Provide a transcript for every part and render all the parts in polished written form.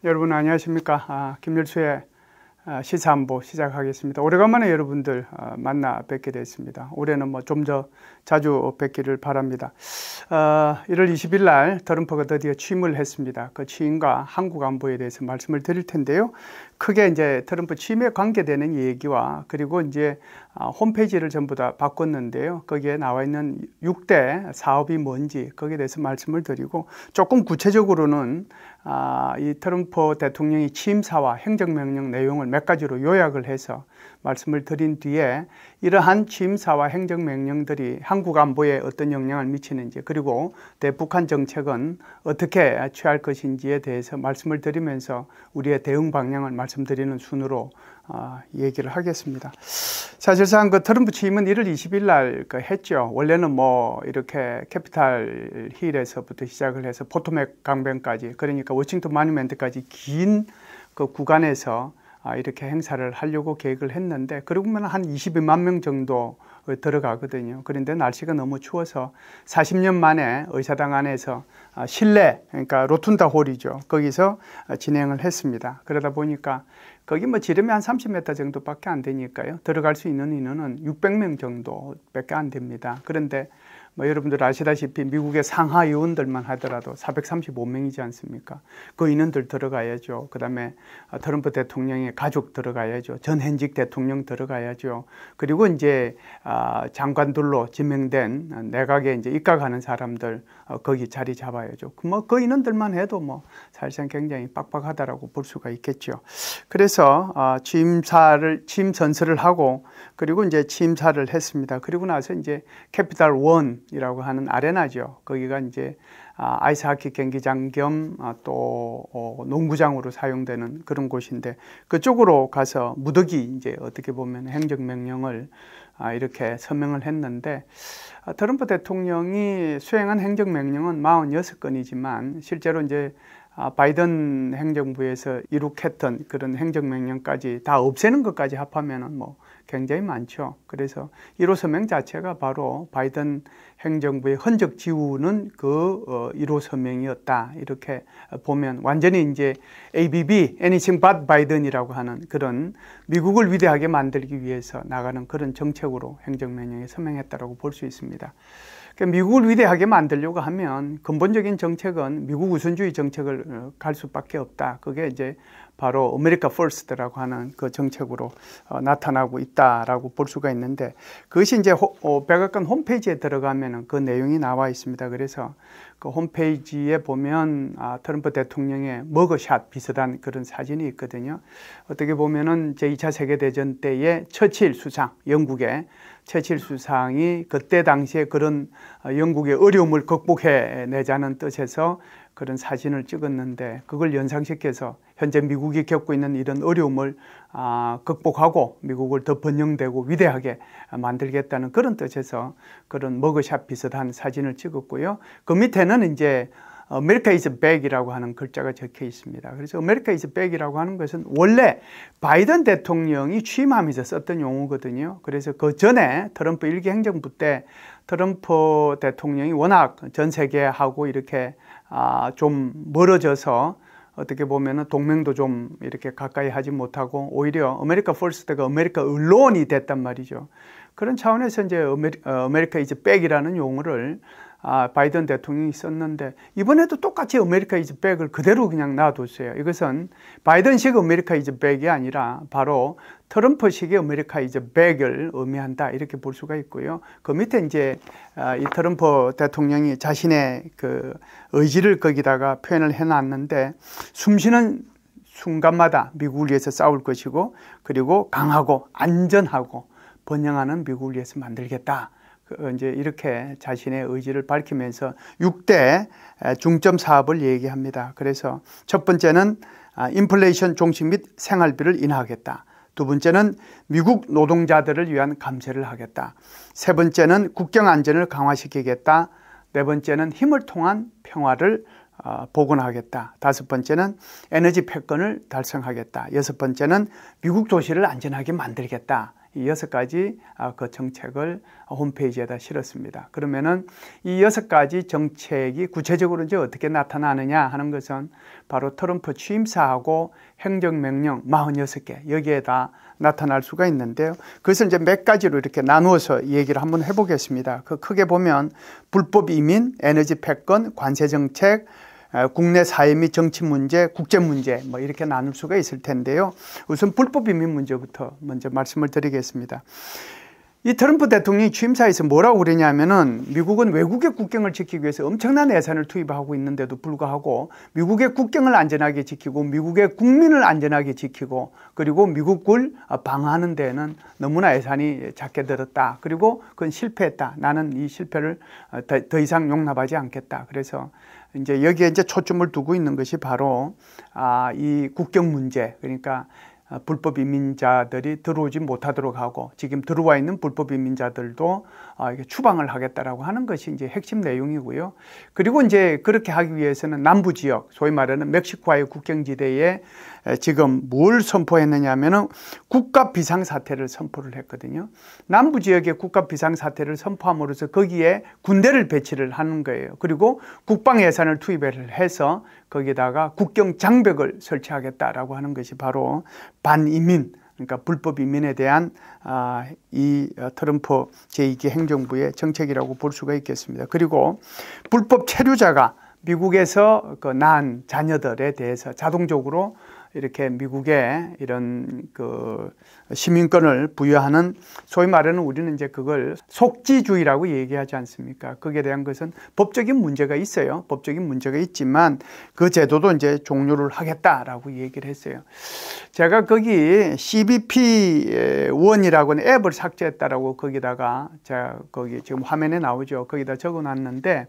여러분 안녕하십니까? 김열수의 시사안보 시작하겠습니다. 오래간만에 여러분들 만나 뵙게 됐습니다. 올해는 뭐 좀 더 자주 뵙기를 바랍니다. 1월 20일 날 트럼프가 드디어 취임을 했습니다. 그 취임과 한국 안보에 대해서 말씀을 드릴 텐데요. 크게 이제 트럼프 취임에 관계되는 얘기와 그리고 이제 홈페이지를 전부 다 바꿨는데요. 거기에 나와 있는 6대 사업이 뭔지 거기에 대해서 말씀을 드리고 조금 구체적으로는 이 트럼프 대통령이 취임사와 행정명령 내용을 몇 가지로 요약을 해서 말씀을 드린 뒤에 이러한 취임사와 행정명령들이 한국 안보에 어떤 영향을 미치는지 그리고 대북한 정책은 어떻게 취할 것인지에 대해서 말씀을 드리면서 우리의 대응 방향을 말씀드리는 순으로 얘기를 하겠습니다. 사실상 그 트럼프 취임은 1월 20일 날 했죠. 원래는 뭐 이렇게 캐피탈 힐에서부터 시작을 해서 포토맥 강변까지 그러니까 워싱턴 마뉴멘트까지 긴 그 구간에서 이렇게 행사를 하려고 계획을 했는데 그러고 보면 한 22만 명 정도 들어가거든요. 그런데 날씨가 너무 추워서 40년 만에 의사당 안에서 실내, 그러니까 로툰다 홀이죠. 거기서 진행을 했습니다. 그러다 보니까 거기 뭐 지름이 한 30m 정도밖에 안 되니까요. 들어갈 수 있는 인원은 600명 정도밖에 안 됩니다. 그런데 뭐 여러분들 아시다시피 미국의 상하 의원들만 하더라도 435명이지 않습니까? 그 인원들 들어가야죠. 그 다음에 트럼프 대통령의 가족 들어가야죠. 전현직 대통령 들어가야죠. 그리고 이제 장관들로 지명된 내각에 이제 입각하는 사람들 거기 자리 잡아야죠. 뭐 그 인원들만 해도 뭐 사실상 굉장히 빡빡하다라고 볼 수가 있겠죠. 그래서 취임 선서를 하고 그리고 이제 취임사를 했습니다. 그리고 나서 이제 캐피탈 원이라고 하는 아레나죠. 거기가 이제 아이스하키 경기장 겸 또 농구장으로 사용되는 그런 곳인데 그쪽으로 가서 무더기 이제 어떻게 보면 행정명령을 이렇게 서명을 했는데 트럼프 대통령이 수행한 행정명령은 46건이지만 실제로 이제 바이든 행정부에서 이룩했던 그런 행정명령까지 다 없애는 것까지 합하면은 뭐 굉장히 많죠. 그래서 1호 서명 자체가 바로 바이든 행정부의 흔적 지우는 그 1호 서명이었다. 이렇게 보면 완전히 이제 ABB, Anything But Biden이라고 하는 그런 미국을 위대하게 만들기 위해서 나가는 그런 정책으로 행정명령에 서명했다라고 볼 수 있습니다. 미국을 위대하게 만들려고 하면 근본적인 정책은 미국 우선주의 정책을 갈 수밖에 없다. 그게 이제 바로 아메리카 퍼스트라고 하는 그 정책으로 나타나고 있다라고 볼 수가 있는데 그것이 이제 백악관 홈페이지에 들어가면 그 내용이 나와 있습니다. 그래서 그 홈페이지에 보면 트럼프 대통령의 머그샷 비슷한 그런 사진이 있거든요. 어떻게 보면은 제2차 세계대전 때의 처칠 수상, 영국의 처칠 수상이 그때 당시에 그런 영국의 어려움을 극복해내자는 뜻에서 그런 사진을 찍었는데 그걸 연상시켜서 현재 미국이 겪고 있는 이런 어려움을 극복하고 미국을 더 번영되고 위대하게 만들겠다는 그런 뜻에서 그런 머그샷 비슷한 사진을 찍었고요. 그 밑에는 이제 America is back이라고 하는 글자가 적혀 있습니다. 그래서 America is back이라고 하는 것은 원래 바이든 대통령이 취임하면서 썼던 용어거든요. 그래서 그 전에 트럼프 1기 행정부 때 트럼프 대통령이 워낙 전 세계하고 이렇게 좀 멀어져서 어떻게 보면은 동맹도 좀 이렇게 가까이 하지 못하고 오히려 아메리카 퍼스트가 아메리카 언론이 됐단 말이죠. 그런 차원에서 이제 아메리카 이즈 백이라는 용어를 바이든 대통령이 썼는데 이번에도 똑같이 아메리카 이즈 백을 그대로 그냥 놔뒀어요. 이것은 바이든식 아메리카 이즈 백이 아니라 바로 트럼프식의 아메리카 이즈 백을 의미한다 이렇게 볼 수가 있고요. 그 밑에 이제 이 트럼프 대통령이 자신의 그 의지를 거기다가 표현을 해놨는데 숨쉬는 순간마다 미국을 위해서 싸울 것이고 그리고 강하고 안전하고 번영하는 미국을 위해서 만들겠다. 이제 이렇게 자신의 의지를 밝히면서 6대 중점 사업을 얘기합니다. 그래서 첫 번째는 인플레이션 종식 및 생활비를 인하하겠다. 두 번째는 미국 노동자들을 위한 감세를 하겠다. 세 번째는 국경 안전을 강화시키겠다. 네 번째는 힘을 통한 평화를 복원하겠다. 다섯 번째는 에너지 패권을 달성하겠다. 여섯 번째는 미국 도시를 안전하게 만들겠다. 이 6가지 그 정책을 홈페이지에다 실었습니다. 그러면은 이 6가지 정책이 구체적으로 이제 어떻게 나타나느냐 하는 것은 바로 트럼프 취임사하고 행정명령 46개 여기에다 나타날 수가 있는데요. 그것을 이제 몇 가지로 이렇게 나누어서 얘기를 한번 해보겠습니다. 그 크게 보면 불법 이민, 에너지 패권, 관세 정책, 국내 사회 및 정치 문제, 국제 문제 뭐 이렇게 나눌 수가 있을 텐데요. 우선 불법 이민 문제부터 먼저 말씀을 드리겠습니다. 이 트럼프 대통령이 취임사에서 뭐라고 그러냐면은 미국은 외국의 국경을 지키기 위해서 엄청난 예산을 투입하고 있는데도 불구하고 미국의 국경을 안전하게 지키고 미국의 국민을 안전하게 지키고 그리고 미국을 방어하는 데에는 너무나 예산이 작게 들었다. 그리고 그건 실패했다. 나는 이 실패를 더 이상 용납하지 않겠다. 그래서 이제 여기에 이제 초점을 두고 있는 것이 바로 이 국경 문제, 그러니까 불법 이민자들이 들어오지 못하도록 하고 지금 들어와 있는 불법 이민자들도 이게 추방을 하겠다라고 하는 것이 이제 핵심 내용이고요. 그리고 이제 그렇게 하기 위해서는 남부 지역, 소위 말하는 멕시코와의 국경지대에 지금 뭘 선포했느냐면은 국가 비상사태를 선포를 했거든요. 남부 지역에 국가 비상사태를 선포함으로써 거기에 군대를 배치를 하는 거예요. 그리고 국방 예산을 투입을 해서 거기다가 국경 장벽을 설치하겠다라고 하는 것이 바로 반이민, 그러니까 불법 이민에 대한 이 트럼프 제2기 행정부의 정책이라고 볼 수가 있겠습니다. 그리고 불법 체류자가 미국에서 낳은 자녀들에 대해서 자동적으로 이렇게 미국에 이런 시민권을 부여하는, 소위 말하는 우리는 이제 그걸 속지주의라고 얘기하지 않습니까? 거기에 대한 것은 법적인 문제가 있어요. 법적인 문제가 있지만 그 제도도 이제 종료를 하겠다라고 얘기를 했어요. 제가 거기 CBP1이라고 하는 앱을 삭제했다라고 거기다가 제가 거기 지금 화면에 나오죠. 거기다 적어 놨는데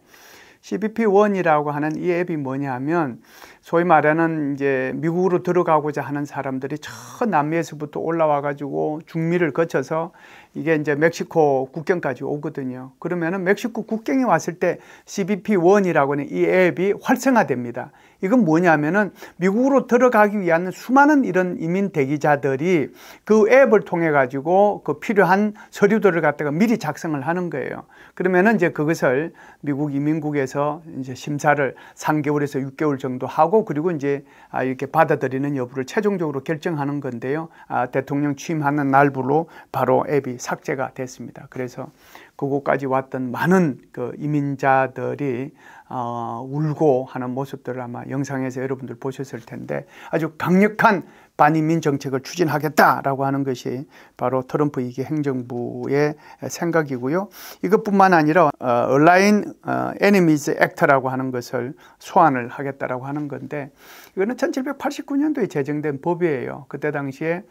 CBP1이라고 하는 이 앱이 뭐냐 하면 소위 말하는 이제 미국으로 들어가고자 하는 사람들이 저 남미에서부터 올라와 가지고 중미를 거쳐서 이게 이제 멕시코 국경까지 오거든요. 그러면은 멕시코 국경에 왔을 때 CBP1이라고 하는 이 앱이 활성화됩니다. 이건 뭐냐면은 미국으로 들어가기 위한 수많은 이런 이민 대기자들이 그 앱을 통해 가지고 그 필요한 서류들을 갖다가 미리 작성을 하는 거예요. 그러면은 이제 그것을 미국 이민국에서 이제 심사를 3개월에서 6개월 정도 하고 그리고 이제 이렇게 받아들이는 여부를 최종적으로 결정하는 건데요. 대통령 취임하는 날부로 바로 앱이 삭제가 됐습니다. 그래서 그곳까지 왔던 많은 그 이민자들이 울고 하는 모습들을 아마 영상에서 여러분들 보셨을 텐데 아주 강력한 반이민 정책을 추진하겠다라고 하는 것이 바로 트럼프 2기 행정부의 생각이고요. 이것뿐만 아니라 Alien Enemies Act라고 하는 것을 소환을 하겠다라고 하는 건데 이거는 1789년도에 제정된 법이에요. 그때 당시에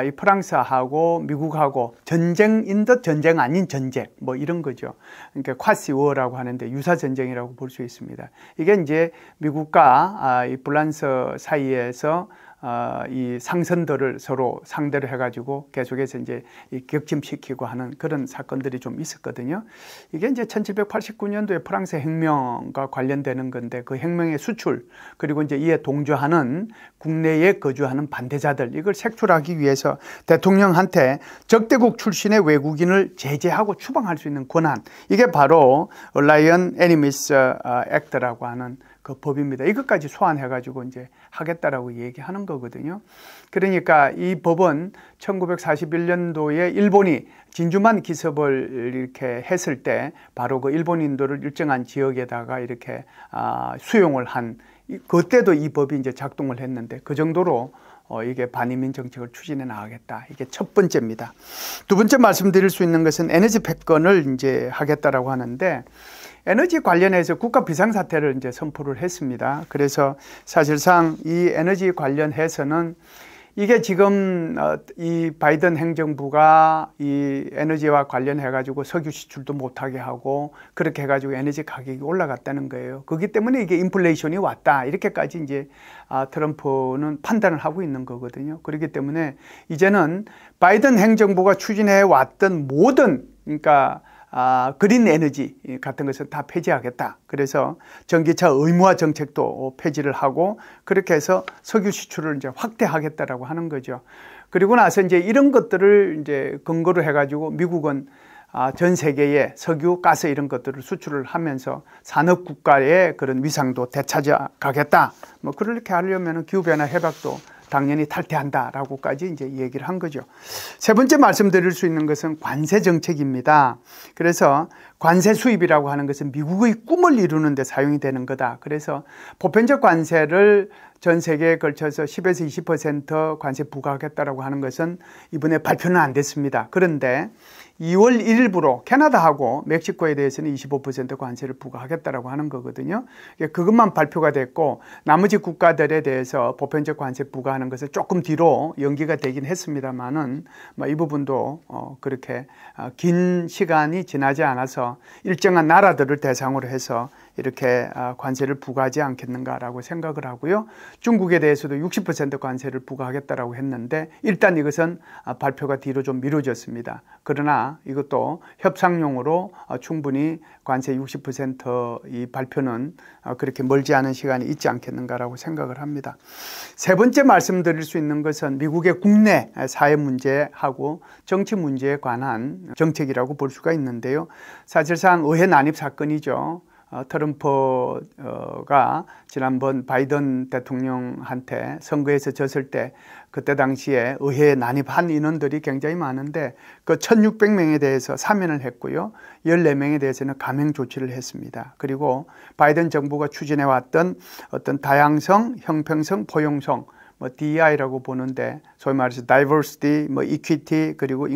이 프랑스하고 미국하고 전쟁인 듯 전쟁 아닌 전쟁 뭐 이런 거죠. 그러니까 콰시워라고 하는데 유사 전쟁이라고 볼 수 있습니다. 이게 이제 미국과 이 프랑스 사이에서 이 상선들을 서로 상대로 해가지고 계속해서 이제 격침시키고 하는 그런 사건들이 좀 있었거든요. 이게 이제 1789년도에 프랑스 혁명과 관련되는 건데 그 혁명의 수출 그리고 이제 이에 동조하는 국내에 거주하는 반대자들 이걸 색출하기 위해서 대통령한테 적대국 출신의 외국인을 제재하고 추방할 수 있는 권한 이게 바로 Alien Enemies Act라고 하는 그 법입니다. 이것까지 소환해가지고 이제 하겠다라고 얘기하는 거거든요. 그러니까 이 법은 1941년도에 일본이 진주만 기습을 이렇게 했을 때 바로 그 일본인들을 일정한 지역에다가 이렇게 수용을 한 그때도 이 법이 이제 작동을 했는데 그 정도로 이게 반이민 정책을 추진해 나가겠다. 이게 첫 번째입니다. 두 번째 말씀드릴 수 있는 것은 에너지 패권을 이제 하겠다라고 하는데 에너지 관련해서 국가 비상사태를 이제 선포를 했습니다. 그래서 사실상 이 에너지 관련해서는 이게 지금 이 바이든 행정부가 이 에너지와 관련해 가지고 석유 수출도 못하게 하고 그렇게 해 가지고 에너지 가격이 올라갔다는 거예요. 그렇기 때문에 이게 인플레이션이 왔다 이렇게까지 이제 트럼프는 판단을 하고 있는 거거든요. 그렇기 때문에 이제는 바이든 행정부가 추진해 왔던 모든 그러니까 그린 에너지 같은 것을 다 폐지하겠다. 그래서 전기차 의무화 정책도 폐지를 하고 그렇게 해서 석유 수출을 이제 확대하겠다라고 하는 거죠. 그리고 나서 이제 이런 것들을 이제 근거로 해가지고 미국은 전 세계에 석유, 가스 이런 것들을 수출을 하면서 산업 국가의 그런 위상도 되찾아가겠다. 뭐 그렇게 하려면 기후변화 협약도 당연히 탈퇴한다라고까지 이제 얘기를 한 거죠. 세 번째 말씀드릴 수 있는 것은 관세 정책입니다. 그래서 관세 수입이라고 하는 것은 미국의 꿈을 이루는 데 사용이 되는 거다. 그래서 보편적 관세를 전 세계에 걸쳐서 10에서 20% 관세 부과하겠다라고 하는 것은 이번에 발표는 안 됐습니다. 그런데 2월 1일부로 캐나다하고 멕시코에 대해서는 25% 관세를 부과하겠다라고 하는 거거든요. 그것만 발표가 됐고 나머지 국가들에 대해서 보편적 관세 부과하는 것은 조금 뒤로 연기가 되긴 했습니다만은 이 부분도 그렇게 긴 시간이 지나지 않아서 일정한 나라들을 대상으로 해서 이렇게 관세를 부과하지 않겠는가라고 생각을 하고요. 중국에 대해서도 60% 관세를 부과하겠다라고 했는데 일단 이것은 발표가 뒤로 좀 미뤄졌습니다. 그러나 이것도 협상용으로 충분히 관세 60% 발표는 그렇게 멀지 않은 시간이 있지 않겠는가라고 생각을 합니다. 세 번째 말씀드릴 수 있는 것은 미국의 국내 사회 문제하고 정치 문제에 관한 정책이라고 볼 수가 있는데요. 사실상 의회 난입 사건이죠. 트럼프가 지난번 바이든 대통령한테 선거에서 졌을 때 그때 당시에 의회에 난입한 인원들이 굉장히 많은데 그 1600명에 대해서 사면을 했고요. 14명에 대해서는 감행 조치를 했습니다. 그리고 바이든 정부가 추진해왔던 어떤 다양성, 형평성, 포용성 DEI라고 보는데 소위 말해서 diversity, equity 그리고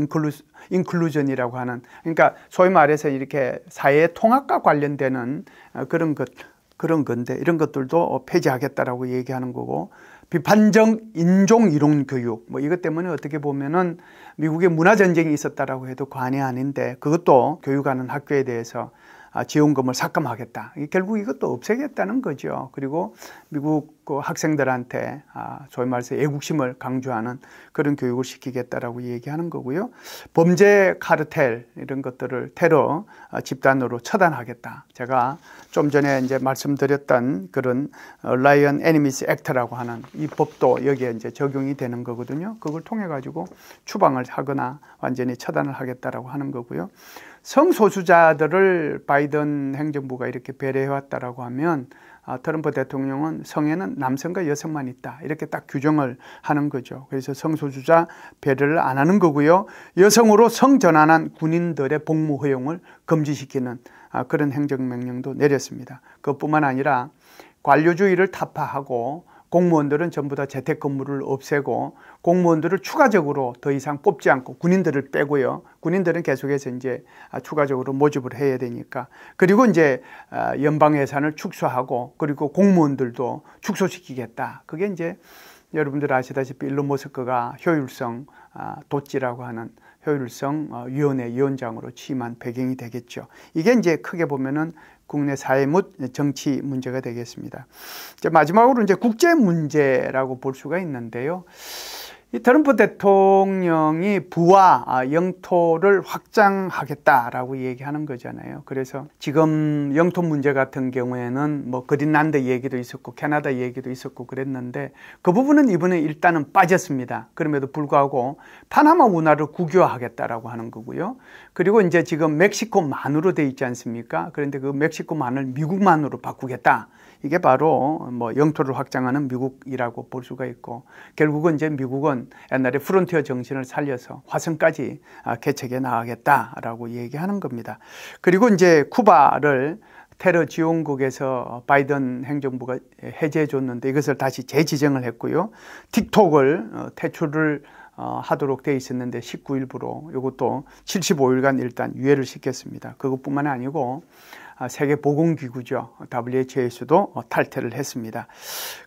inclusion이라고 하는 그러니까 소위 말해서 이렇게 사회 통합과 관련되는 그런 건데 이런 것들도 폐지하겠다라고 얘기하는 거고 비판적 인종 이론 교육 이것 때문에 어떻게 보면은 미국에 문화 전쟁이 있었다라고 해도 과언이 아닌데 그것도 교육하는 학교에 대해서 지원금을 삭감하겠다. 결국 이것도 없애겠다는 거죠. 그리고 미국 학생들한테 소위 말해서 애국심을 강조하는 그런 교육을 시키겠다라고 얘기하는 거고요. 범죄 카르텔 이런 것들을 테러 집단으로 처단하겠다. 제가 좀 전에 이제 말씀드렸던 그런 Lion Enemies Act라고 하는 이 법도 여기에 이제 적용이 되는 거거든요. 그걸 통해 가지고 추방을 하거나 완전히 처단을 하겠다라고 하는 거고요. 성소수자들을 바이든 행정부가 이렇게 배려해 왔다라고 하면 트럼프 대통령은 성에는 남성과 여성만 있다 이렇게 딱 규정을 하는 거죠. 그래서 성소수자 배려를 안 하는 거고요. 여성으로 성전환한 군인들의 복무 허용을 금지시키는 그런 행정명령도 내렸습니다. 그것뿐만 아니라 관료주의를 타파하고 공무원들은 전부 다 재택근무를 없애고 공무원들을 추가적으로 더 이상 뽑지 않고 군인들을 빼고요. 군인들은 계속해서 이제 추가적으로 모집을 해야 되니까. 그리고 이제 연방 예산을 축소하고 그리고 공무원들도 축소시키겠다. 그게 이제 여러분들 아시다시피 일론 머스크가 효율성 도찌라고 하는 효율성 위원회 위원장으로 취임한 배경이 되겠죠. 이게 이제 크게 보면은 국내 사회 및 정치 문제가 되겠습니다. 이제 마지막으로 이제 국제 문제라고 볼 수가 있는데요. 이 트럼프 대통령이 부와 영토를 확장하겠다라고 얘기하는 거잖아요. 그래서 지금 영토 문제 같은 경우에는 그린란드 얘기도 있었고 캐나다 얘기도 있었고 그랬는데 그 부분은 이번에 일단은 빠졌습니다. 그럼에도 불구하고 파나마 운하를 국유화하겠다라고 하는 거고요. 그리고 이제 지금 멕시코만으로 돼 있지 않습니까? 그런데 그 멕시코만을 미국만으로 바꾸겠다. 이게 바로 영토를 확장하는 미국이라고 볼 수가 있고 결국은 이제 미국은 옛날에 프론티어 정신을 살려서 화성까지 개척해 나가겠다라고 얘기하는 겁니다. 그리고 이제 쿠바를 테러 지원국에서 바이든 행정부가 해제해 줬는데 이것을 다시 재지정을 했고요. 틱톡을 퇴출을 하도록 돼 있었는데 19일부로 이것도 75일간 일단 유예를 시켰습니다. 그것뿐만 아니고 세계보건기구죠. WHO에서도 탈퇴를 했습니다.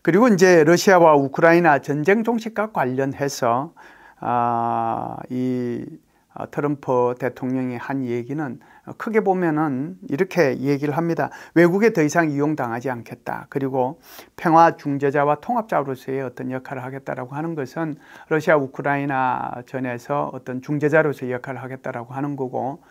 그리고 이제 러시아와 우크라이나 전쟁 종식과 관련해서 이 트럼프 대통령이 한 얘기는 크게 보면은 이렇게 얘기를 합니다. 외국에 더 이상 이용당하지 않겠다. 그리고 평화 중재자와 통합자로서의 어떤 역할을 하겠다라고 하는 것은 러시아 우크라이나 전에서 어떤 중재자로서의 역할을 하겠다라고 하는 거고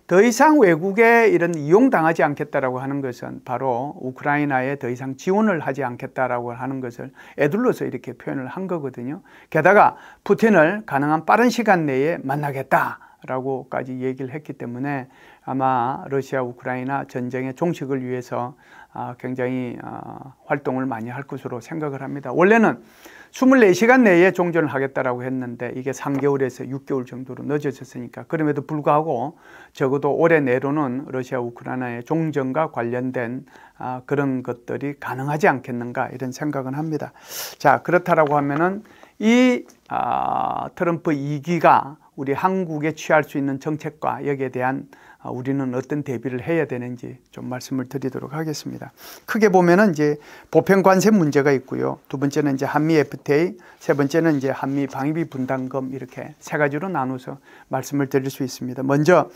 더 이상 외국에 이런 이용당하지 않겠다라고 하는 것은 바로 우크라이나에 더 이상 지원을 하지 않겠다라고 하는 것을 에둘러서 이렇게 표현을 한 거거든요. 게다가 푸틴을 가능한 빠른 시간 내에 만나겠다라고까지 얘기를 했기 때문에 아마 러시아 우크라이나 전쟁의 종식을 위해서 굉장히 활동을 많이 할 것으로 생각을 합니다. 원래는 24시간 내에 종전을 하겠다라고 했는데 이게 3개월에서 6개월 정도로 늦어졌으니까 그럼에도 불구하고 적어도 올해 내로는 러시아 우크라이나의 종전과 관련된 그런 것들이 가능하지 않겠는가 이런 생각은 합니다. 자, 그렇다라고 하면은 이 트럼프 2기가 우리 한국에 취할 수 있는 정책과 여기에 대한 우리는 어떤 대비를 해야 되는지 좀 말씀을 드리도록 하겠습니다. 크게 보면은 이제 보편 관세 문제가 있고요. 두 번째는 이제 한미 FTA, 세 번째는 이제 한미 방위비 분담금 이렇게 세 가지로 나눠서 말씀을 드릴 수 있습니다. 먼저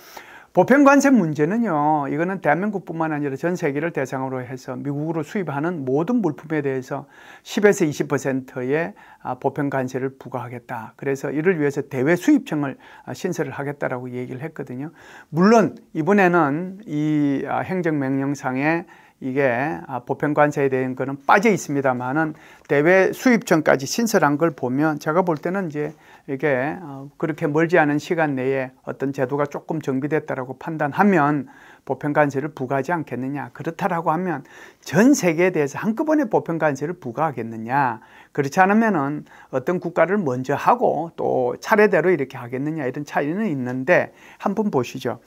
보편 관세 문제는요, 이거는 대한민국뿐만 아니라 전 세계를 대상으로 해서 미국으로 수입하는 모든 물품에 대해서 10에서 20%의 보편 관세를 부과하겠다. 그래서 이를 위해서 대외 수입청을 신설을 하겠다라고 얘기를 했거든요. 물론 이번에는 이 행정명령상에 이게 보편 관세에 대한 거는 빠져 있습니다만은 대외 수입청까지 신설한 걸 보면 제가 볼 때는 이제 이게 그렇게 멀지 않은 시간 내에 어떤 제도가 조금 정비됐다라고 판단하면 보편 관세를 부과하지 않겠느냐. 그렇다라고 하면 전 세계에 대해서 한꺼번에 보편 관세를 부과하겠느냐. 그렇지 않으면은 어떤 국가를 먼저 하고 또 차례대로 이렇게 하겠느냐 이런 차이는 있는데 한번 보시죠.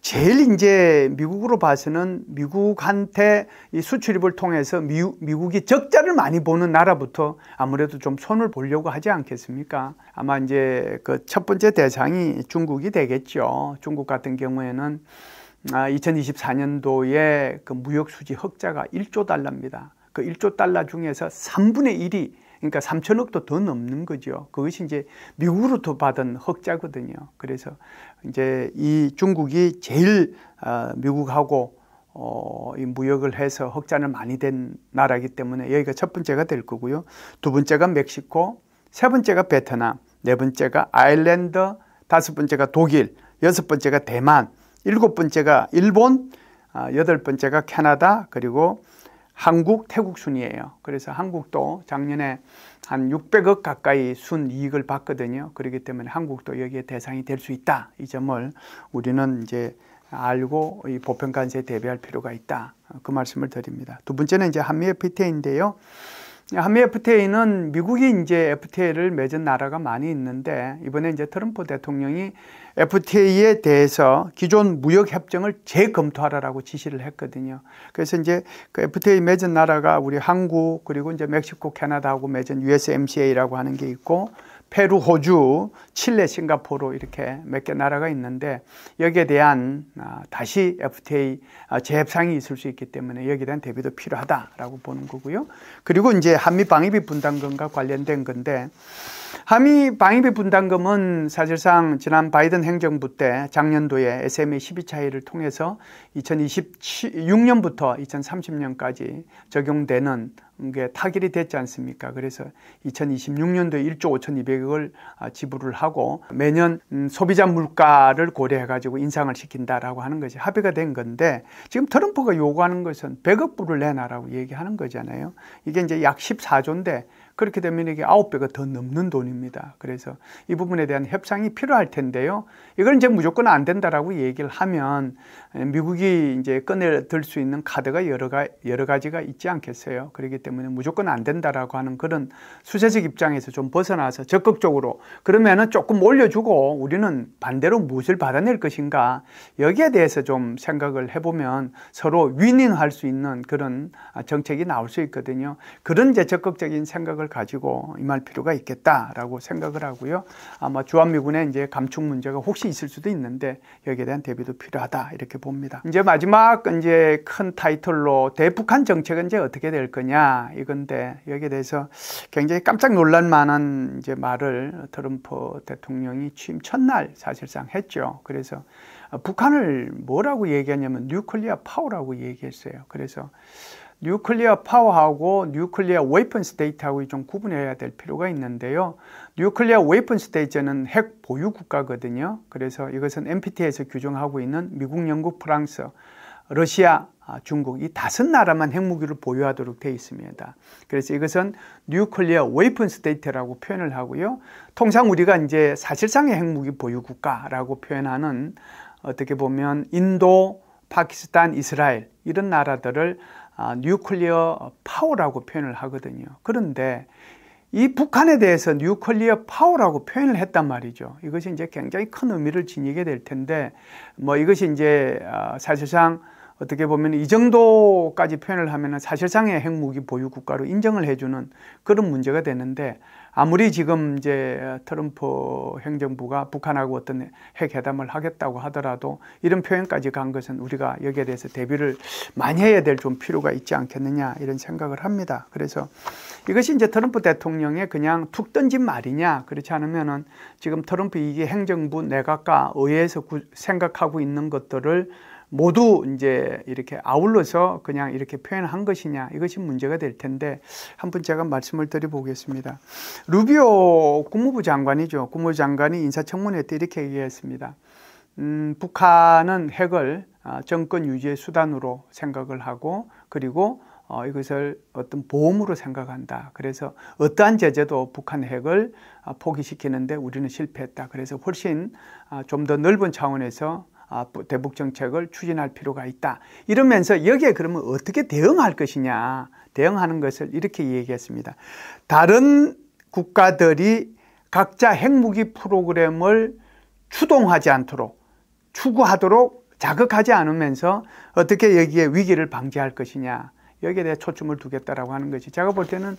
제일 이제 미국으로 봐서는 미국한테 이 수출입을 통해서 미국이 적자를 많이 보는 나라부터 아무래도 좀 손을 보려고 하지 않겠습니까? 아마 이제 그 첫 번째 대상이 중국이 되겠죠. 중국 같은 경우에는 2024년도에 그 무역 수지 흑자가 1조 달러입니다. 그 1조 달러 중에서 3분의 1이 그러니까 3천억도 더 넘는 거죠. 그것이 이제 미국으로부터 받은 흑자거든요. 그래서 이제 이 중국이 제일 미국하고 이 무역을 해서 흑자를 많이 된 나라이기 때문에 여기가 첫 번째가 될 거고요. 두 번째가 멕시코, 세 번째가 베트남, 네 번째가 아일랜드, 다섯 번째가 독일, 여섯 번째가 대만, 일곱 번째가 일본, 여덟 번째가 캐나다, 그리고 한국, 태국 순이에요. 그래서 한국도 작년에 한 600억 가까이 순이익을 봤거든요. 그렇기 때문에 한국도 여기에 대상이 될 수 있다. 이 점을 우리는 이제 알고 이 보편 관세에 대비할 필요가 있다. 그 말씀을 드립니다. 두 번째는 이제 한미 FTA인데요. 한미 FTA는 미국이 이제 FTA를 맺은 나라가 많이 있는데 이번에 이제 트럼프 대통령이 FTA에 대해서 기존 무역 협정을 재검토하라고 지시를 했거든요. 그래서 이제 그 FTA 맺은 나라가 우리 한국 그리고 이제 멕시코, 캐나다하고 맺은 USMCA라고 하는 게 있고 페루, 호주, 칠레, 싱가포르 이렇게 몇 개 나라가 있는데 여기에 대한 다시 FTA 재협상이 있을 수 있기 때문에 여기에 대한 대비도 필요하다라고 보는 거고요. 그리고 이제 한미 방위비 분담금과 관련된 건데 한미 방위비 분담금은 사실상 지난 바이든 행정부 때 작년도에 SMA 12차이를 통해서 2026년부터 2030년까지 적용되는 게 타결이 됐지 않습니까? 그래서 2026년도에 1조 5,200억을 지불을 하고 매년 소비자 물가를 고려해가지고 인상을 시킨다라고 하는 것이 합의가 된 건데 지금 트럼프가 요구하는 것은 100억 불을 내놔라고 얘기하는 거잖아요. 이게 이제 약 14조인데 그렇게 되면 이게 9배가 더 넘는 돈입니다. 그래서 이 부분에 대한 협상이 필요할 텐데요. 이걸 이제 무조건 안 된다라고 얘기를 하면 미국이 이제 꺼내들 수 있는 카드가 여러 가지가 있지 않겠어요. 그렇기 때문에 무조건 안 된다라고 하는 그런 수세적 입장에서 좀 벗어나서 적극적으로 그러면은 조금 올려주고 우리는 반대로 무엇을 받아낼 것인가 여기에 대해서 좀 생각을 해보면 서로 윈윈할 수 있는 그런 정책이 나올 수 있거든요. 그런 이제 적극적인 생각을 가지고 임할 필요가 있겠다라고 생각을 하고요. 아마 주한미군의 이제 감축 문제가 혹시 있을 수도 있는데 여기에 대한 대비도 필요하다 이렇게 봅니다. 이제 마지막 이제 큰 타이틀로 대북한 정책은 이제 어떻게 될 거냐 이건데 여기에 대해서 굉장히 깜짝 놀랄 만한 이제 말을 트럼프 대통령이 취임 첫날 사실상 했죠. 그래서 북한을 뭐라고 얘기하냐면 뉴클리어 파워라고 얘기했어요. 그래서 뉴클리어 파워하고 뉴클리어 웨이펀 스테이트하고 좀 구분해야 될 필요가 있는데요. 뉴클리어 웨이펀 스테이트는 핵 보유 국가거든요. 그래서 이것은 NPT에서 규정하고 있는 미국, 영국, 프랑스, 러시아, 중국 이 5나라만 핵무기를 보유하도록 되어 있습니다. 그래서 이것은 뉴클리어 웨이펀 스테이트라고 표현을 하고요. 통상 우리가 이제 사실상의 핵무기 보유 국가라고 표현하는 어떻게 보면 인도, 파키스탄, 이스라엘 이런 나라들을 뉴클리어 파워라고 표현을 하거든요. 그런데 이 북한에 대해서 뉴클리어 파워라고 표현을 했단 말이죠. 이것이 이제 굉장히 큰 의미를 지니게 될 텐데, 뭐 이것이 이제 사실상 어떻게 보면 이 정도까지 표현을 하면은 사실상의 핵무기 보유 국가로 인정을 해주는 그런 문제가 되는데, 아무리 지금 이제 트럼프 행정부가 북한하고 어떤 핵회담을 하겠다고 하더라도 이런 표현까지 간 것은 우리가 여기에 대해서 대비를 많이 해야 될 좀 필요가 있지 않겠느냐 이런 생각을 합니다. 그래서 이것이 이제 트럼프 대통령의 그냥 툭 던진 말이냐, 그렇지 않으면은 지금 트럼프 이게 행정부 내각과 의회에서 생각하고 있는 것들을 모두 이제 이렇게 아울러서 그냥 이렇게 표현한 것이냐, 이것이 문제가 될 텐데 한번 제가 말씀을 드려보겠습니다. 루비오 국무부 장관이죠. 국무부 장관이 인사청문회 때 이렇게 얘기했습니다. 북한은 핵을 정권 유지의 수단으로 생각을 하고, 그리고 이것을 어떤 보험으로 생각한다. 그래서 어떠한 제재도 북한 핵을 포기시키는데 우리는 실패했다. 그래서 훨씬 좀 더 넓은 차원에서 대북 정책을 추진할 필요가 있다. 이러면서 여기에 그러면 어떻게 대응할 것이냐, 대응하는 것을 이렇게 얘기했습니다. 다른 국가들이 각자 핵무기 프로그램을 추동하지 않도록, 추구하도록 자극하지 않으면서 어떻게 여기에 위기를 방지할 것이냐, 여기에 대해 초점을 두겠다라고 하는 것이, 제가 볼 때는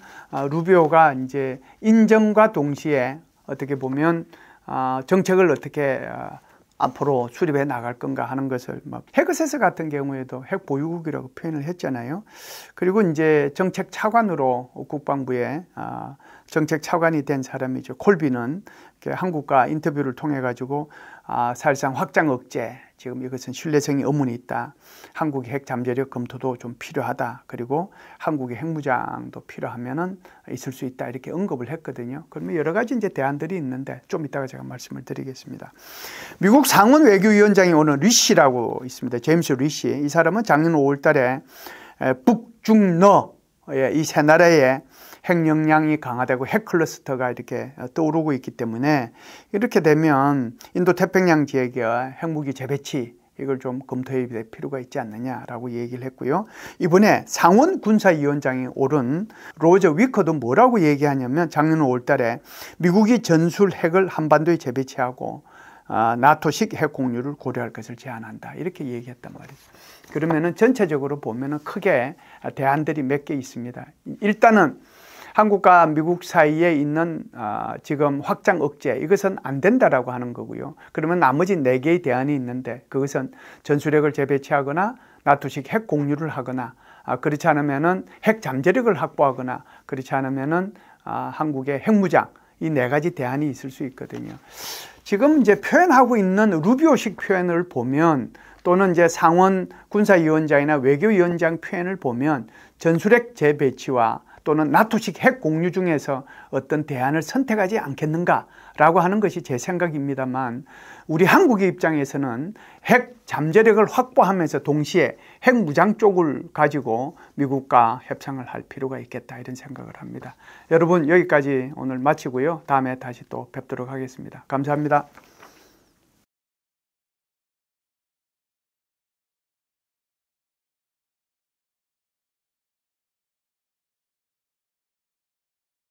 루비오가 이제 인정과 동시에 어떻게 보면 정책을 어떻게 앞으로 수립해 나갈 건가 하는 것을, 헤그세스 같은 경우에도 핵 보유국이라고 표현을 했잖아요. 그리고 이제 정책 차관으로 국방부에 정책 차관이 된 사람이죠. 콜비는 한국과 인터뷰를 통해 가지고 사실상 확장 억제, 지금 이것은 신뢰성이 의문이 있다. 한국의 핵 잠재력 검토도 좀 필요하다. 그리고 한국의 핵무장도 필요하면은 있을 수 있다. 이렇게 언급을 했거든요. 그러면 여러 가지 이제 대안들이 있는데 좀 이따가 제가 말씀을 드리겠습니다. 미국 상원 외교위원장이 오늘 리시라고 있습니다. 제임스 리시. 이 사람은 작년 5월 달에 북중러 이 세 나라의 핵 역량이 강화되고 핵 클러스터가 이렇게 떠오르고 있기 때문에 이렇게 되면 인도 태평양 지역의 핵무기 재배치 이걸 좀 검토해야 될 필요가 있지 않느냐라고 얘기를 했고요. 이번에 상원 군사위원장이 오른 로저 위커도 뭐라고 얘기하냐면 작년 5월 달에 미국이 전술 핵을 한반도에 재배치하고 나토식 핵 공유를 고려할 것을 제안한다. 이렇게 얘기했단 말이죠. 그러면은 전체적으로 보면은 크게 대안들이 몇 개 있습니다. 일단은 한국과 미국 사이에 있는 지금 확장 억제, 이것은 안 된다라고 하는 거고요. 그러면 나머지 4개의 대안이 있는데 그것은 전술핵을 재배치하거나 나토식 핵 공유를 하거나 그렇지 않으면은 핵 잠재력을 확보하거나 그렇지 않으면은 한국의 핵무장, 이 4가지 대안이 있을 수 있거든요. 지금 이제 표현하고 있는 루비오식 표현을 보면, 또는 이제 상원 군사위원장이나 외교위원장 표현을 보면 전술핵 재배치와 또는 나토식 핵 공유 중에서 어떤 대안을 선택하지 않겠는가라고 하는 것이 제 생각입니다만, 우리 한국의 입장에서는 핵 잠재력을 확보하면서 동시에 핵 무장 쪽을 가지고 미국과 협상을 할 필요가 있겠다, 이런 생각을 합니다. 여러분, 여기까지 오늘 마치고요. 다음에 다시 또 뵙도록 하겠습니다. 감사합니다.